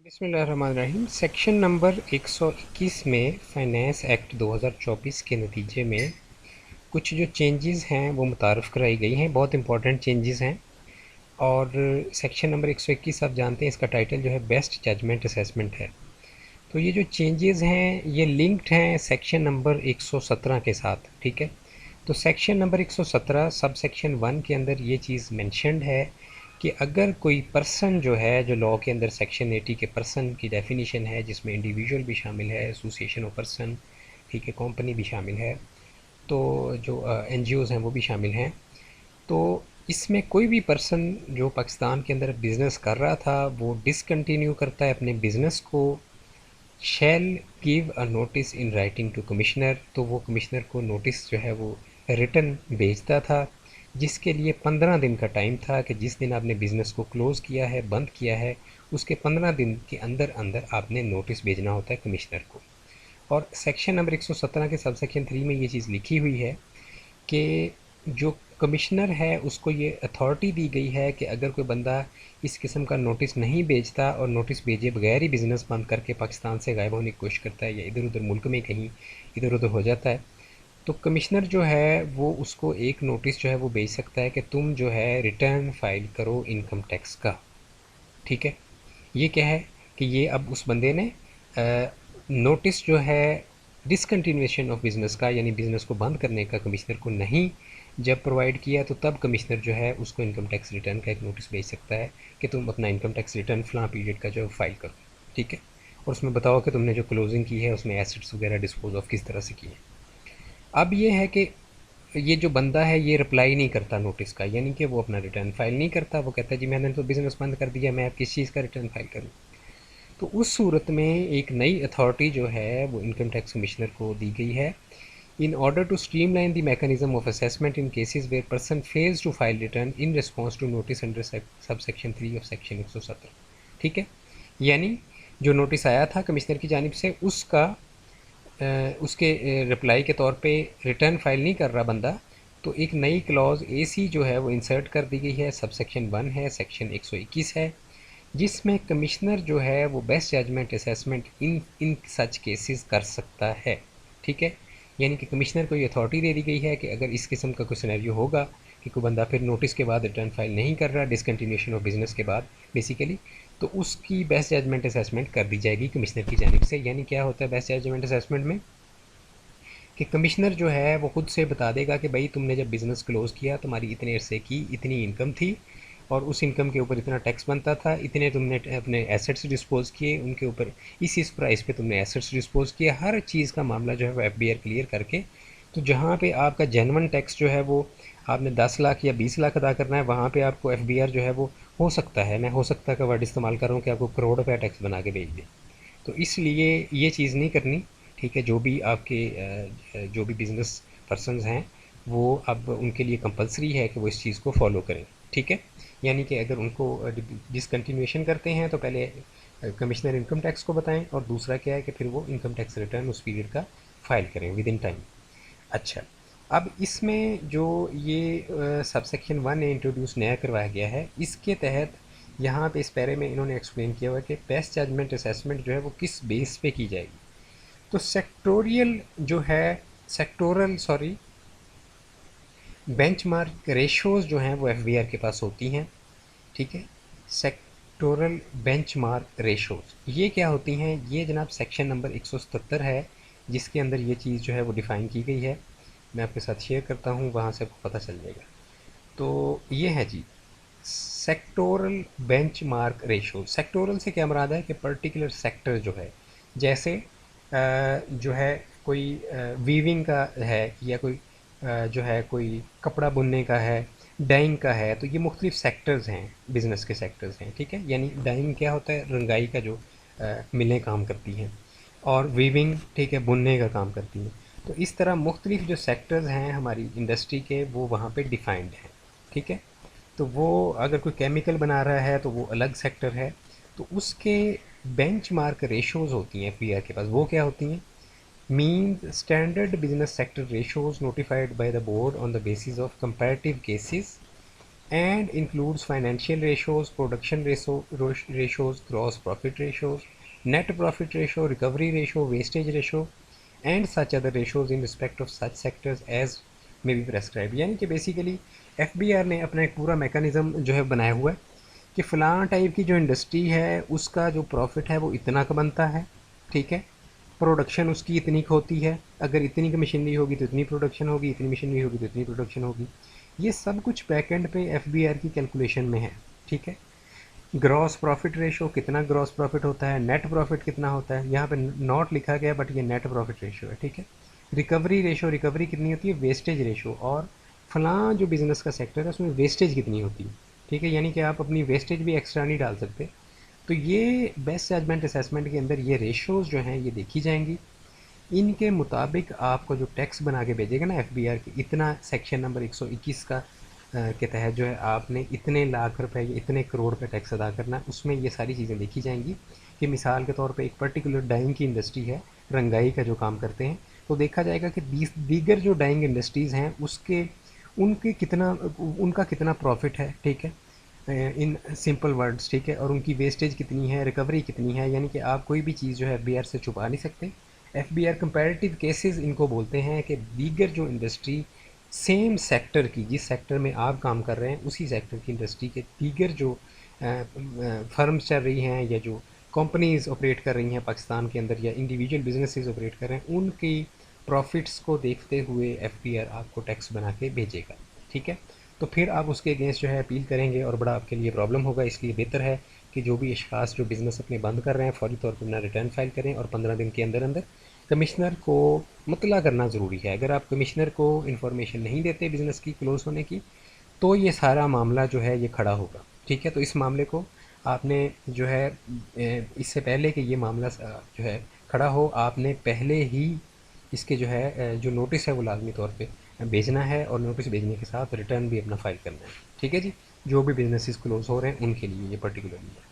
बिस्मिल्लाहिर्रहमानिर्रहीम। Section number 121 में finance act 2024 के नतीजे में कुछ जो चेंजेस हैं वो मुतारफ़ कराई गई हैं। बहुत इंपॉर्टेंट चेंजेस हैं। और सेक्शन नंबर 121 आप जानते हैं, इसका टाइटल जो है बेस्ट जजमेंट असेसमेंट है। तो ये जो चेंजेस हैं ये लिंक्ड हैं सेक्शन नंबर 117 के साथ। ठीक है, तो सेक्शन नंबर 117 सब सेक्शन 1 के अंदर ये चीज़ मेंशन्ड है कि अगर कोई पर्सन जो है, जो लॉ के अंदर सेक्शन 80 के पर्सन की डेफिनेशन है, जिसमें इंडिविजुअल भी शामिल है, एसोसिएशन ऑफ पर्सन, ठीक है, कंपनी भी शामिल है, तो जो एनजीओज़ हैं वो भी शामिल हैं। तो इसमें कोई भी पर्सन जो पाकिस्तान के अंदर बिज़नेस कर रहा था वो डिसकंटिन्यू करता है अपने बिज़नेस को, shall give a notice in writing to commissioner, तो वो कमिश्नर को नोटिस जो है वो रिटन भेजता था, जिसके लिए 15 दिन का टाइम था कि जिस दिन आपने बिज़नेस को क्लोज़ किया है, बंद किया है, उसके 15 दिन के अंदर अंदर आपने नोटिस भेजना होता है कमिश्नर को। और सेक्शन नंबर 117 के सब सेक्शन 3 में ये चीज़ लिखी हुई है कि जो कमिश्नर है उसको ये अथॉरिटी दी गई है कि अगर कोई बंदा इस किस्म का नोटिस नहीं भेजता और नोटिस भेजे बगैर ही बिज़नेस बंद करके पाकिस्तान से गायब होने की कोशिश करता है या इधर उधर मुल्क में कहीं इधर उधर हो जाता है, तो कमिश्नर जो है वो उसको एक नोटिस जो है वो भेज सकता है कि तुम जो है रिटर्न फाइल करो इनकम टैक्स का। ठीक है, ये क्या है कि ये अब उस बंदे ने नोटिस जो है डिसकंटिन्यूएशन ऑफ बिज़नेस का, यानी बिज़नेस को बंद करने का कमिश्नर को नहीं जब प्रोवाइड किया, तो तब कमिश्नर जो है उसको इनकम टैक्स रिटर्न का एक नोटिस भेज सकता है कि तुम अपना इनकम टैक्स रिटर्न फ़लाँ पीरियड का जो फाइल करो। ठीक है, और उसमें बताओ कि तुमने जो क्लोजिंग की है उसमें एसेट्स वगैरह डिस्पोज ऑफ किस तरह से किए। अब ये है कि ये जो बंदा है ये रिप्लाई नहीं करता नोटिस का, यानी कि वो अपना रिटर्न फाइल नहीं करता। वो कहता है जी मैंने तो बिज़नेस बंद कर दिया, मैं अब किस चीज़ का रिटर्न फाइल करूँ। तो उस सूरत में एक नई अथॉरिटी जो है वो इनकम टैक्स कमिश्नर को दी गई है, in order to streamline the mechanism of assessment in cases where person fails to file return in response to notice under sub section 3 of section 117। ठीक है, यानी जो नोटिस आया था कमिश्नर की जानिब से उसका उसके रिप्लाई के तौर पे रिटर्न फाइल नहीं कर रहा बंदा, तो एक नई क्लॉज AC जो है वो इंसर्ट कर दी गई है। सब सेक्शन 1 है, सेक्शन 121 है, जिसमें कमिश्नर जो है वो best judgment assessment in in such cases कर सकता है। ठीक है, यानी कि कमिश्नर को ये अथॉरिटी दे दी गई है कि अगर इस किस्म का कोई सिनेरियो होगा कि कोई बंदा फिर नोटिस के बाद रिटर्न फाइल नहीं कर रहा, डिसकंटिन्यूएशन ऑफ बिज़नेस के बाद बेसिकली, तो उसकी बेस्ट जजमेंट असेसमेंट कर दी जाएगी कमिश्नर की जानिब से। यानी क्या होता है बेस्ट जजमेंट असेसमेंट में कि कमिश्नर जो है वो खुद से बता देगा कि भाई तुमने जब बिज़नेस क्लोज़ किया तुम्हारी इतने अरसे की इतनी इनकम थी और उस इनकम के ऊपर इतना टैक्स बनता था, इतने तुमने अपने एसेट्स डिस्पोज किए, उनके ऊपर इस प्राइस पे तुमने एसेट्स डिस्पोज किए, हर चीज़ का मामला जो है वो FBR क्लियर करके, तो जहाँ पे आपका जेनवन टैक्स जो है वो आपने 10 लाख या 20 लाख अदा करना है, वहाँ पे आपको FBR जो है वो हो सकता है, मैं हो सकता का वर्ड इस्तेमाल कर रहा हूँ, कि आपको करोड़ रुपया टैक्स बना के भेज दे। तो इसलिए ये चीज़ नहीं करनी। ठीक है, जो भी आपके जो भी बिज़नेस पर्सनस हैं वो अब उनके लिए कंपलसरी है कि वो इस चीज़ को फॉलो करें। ठीक है, यानी कि अगर उनको डिसकंटिन्यूएशन करते हैं तो पहले कमिश्नर इनकम टैक्स को बताएं, और दूसरा क्या है कि फिर वो इनकम टैक्स रिटर्न उस पीरियड का फाइल करें विद इन टाइम। अच्छा, अब इसमें जो ये सब सेक्शन 1 ने इंट्रोड्यूस नया करवाया गया है, इसके तहत यहाँ पे इस पैरे में इन्होंने एक्सप्लेन किया हुआ है कि बेस्ट जजमेंट असेसमेंट जो है वो किस बेस पे की जाएगी। तो सेक्टोरियल जो है, सेक्टोरल सॉरी बेंचमार्क रेशोज़ जो हैं वो FBR के पास होती हैं। ठीक है, सेक्टोरल बेंचमार्क रेशोज़ ये क्या होती हैं? ये जनाब सेक्शन नंबर 177 है, जिसके अंदर ये चीज़ जो है वो डिफ़ाइन की गई है। मैं आपके साथ शेयर करता हूँ, वहाँ से आपको पता चल जाएगा। तो ये है जी सेक्टोरल बेंचमार्क रेशो। सेक्टोरल से क्या मुराद है कि पर्टिकुलर सेक्टर जो है, जैसे जो है कोई वीविंग का है, या कोई जो है कोई कपड़ा बुनने का है, डाइंग का है, तो ये मुख्तलिफ सेक्टर्स हैं, बिज़नेस के सेक्टर्स हैं। ठीक है, यानी डाइंग क्या होता है, रंगाई का जो मिलें काम करती हैं, और वीविंग ठीक है बुनने का काम करती हैं। तो इस तरह मुख्तलिफ जो सेक्टर्स हैं हमारी इंडस्ट्री के वो वहाँ पे डिफाइंड हैं। ठीक है, तो वो अगर कोई केमिकल बना रहा है तो वो अलग सेक्टर है, तो उसके बेंचमार्क रेशोज़ होती हैं FBR के पास। वो क्या होती हैं? Means standard business sector ratios notified by the board on the basis of comparative cases and includes financial ratios, production ratios, gross profit ratios, net profit ratio, recovery ratio, wastage ratio, and such other ratios in respect of such sectors as may be prescribed। यानी कि basically FBR ने अपना एक पूरा mechanism जो है बनाया हुआ है कि फ़लाँ टाइप की जो इंडस्ट्री है उसका जो प्रॉफिट है वो इतना का बनता है, ठीक है। प्रोडक्शन उसकी इतनी की होती है, अगर इतनी की मशीनरी होगी तो इतनी प्रोडक्शन होगी, इतनी मशीनरी होगी तो इतनी प्रोडक्शन होगी। ये सब कुछ बैकएंड पे एफबीआर की कैलकुलेशन में है, ठीक है। ग्रॉस प्रॉफिट रेशो, कितना ग्रॉस प्रॉफिट होता है, नेट प्रॉफिट कितना होता है, यहाँ पे नॉट लिखा गया बट ये नेट प्रॉफिट रेशो है, ठीक है। रिकवरी रेशो, रिकवरी कितनी होती है, वेस्टेज रेशो, और फलां जो बिज़नेस का सेक्टर है उसमें वेस्टेज कितनी होती है, ठीक है। यानी कि आप अपनी वेस्टेज भी एक्स्ट्रा नहीं डाल सकते। तो ये बेस्ट जजमेंट असेसमेंट के अंदर ये रेशोज़ जो हैं ये देखी जाएंगी। इनके मुताबिक आपको जो टैक्स बना के भेजेगा ना एफबीआर की, इतना सेक्शन नंबर 121 का के तहत जो है आपने इतने लाख रुपए या इतने करोड़ का टैक्स अदा करना है, उसमें ये सारी चीज़ें देखी जाएंगी। कि मिसाल के तौर पे एक पर्टिकुलर डाइंग की इंडस्ट्री है, रंगाई का जो काम करते हैं, तो देखा जाएगा कि दीगर जो डाइंग इंडस्ट्रीज़ हैं उसके उनके कितना उनका कितना प्रॉफिट है, ठीक है, इन सिंपल वर्ड्स, ठीक है, और उनकी वेस्टेज कितनी है, रिकवरी कितनी है। यानी कि आप कोई भी चीज़ जो है एफबीआर से छुपा नहीं सकते। एफबीआर कंपैरेटिव केसेस इनको बोलते हैं कि दीगर जो इंडस्ट्री सेम सेक्टर की, जिस सेक्टर में आप काम कर रहे हैं उसी सेक्टर की इंडस्ट्री के दीगर जो फर्म्स चल रही हैं या जो कंपनीज ऑपरेट कर रही हैं पाकिस्तान के अंदर या इंडिविजुअल बिजनेसेस ऑपरेट कर रहे हैं, उनकी प्रॉफिट्स को देखते हुए एफबीआर आपको टैक्स बना के भेजेगा, ठीक है। तो फिर आप उसके अगेंस्ट जो है अपील करेंगे और बड़ा आपके लिए प्रॉब्लम होगा। इसलिए बेहतर है कि जो भी अशखास जो बिज़नेस अपने बंद कर रहे हैं फौरी तौर पर अपना रिटर्न फाइल करें और 15 दिन के अंदर अंदर कमिश्नर को मुतला करना ज़रूरी है। अगर आप कमिश्नर को इन्फॉर्मेशन नहीं देते बिज़नेस की क्लोज़ होने की, तो ये सारा मामला जो है ये खड़ा होगा, ठीक है। तो इस मामले को आपने जो है इससे पहले कि ये मामला जो है खड़ा हो, आपने पहले ही इसके जो है जो नोटिस है वो लाजमी तौर पे भेजना है, और नोटिस भेजने के साथ रिटर्न भी अपना फाइल करना है, ठीक है जी। जो भी बिजनेसेस क्लोज हो रहे हैं उनके लिए ये पर्टिकुलरली है।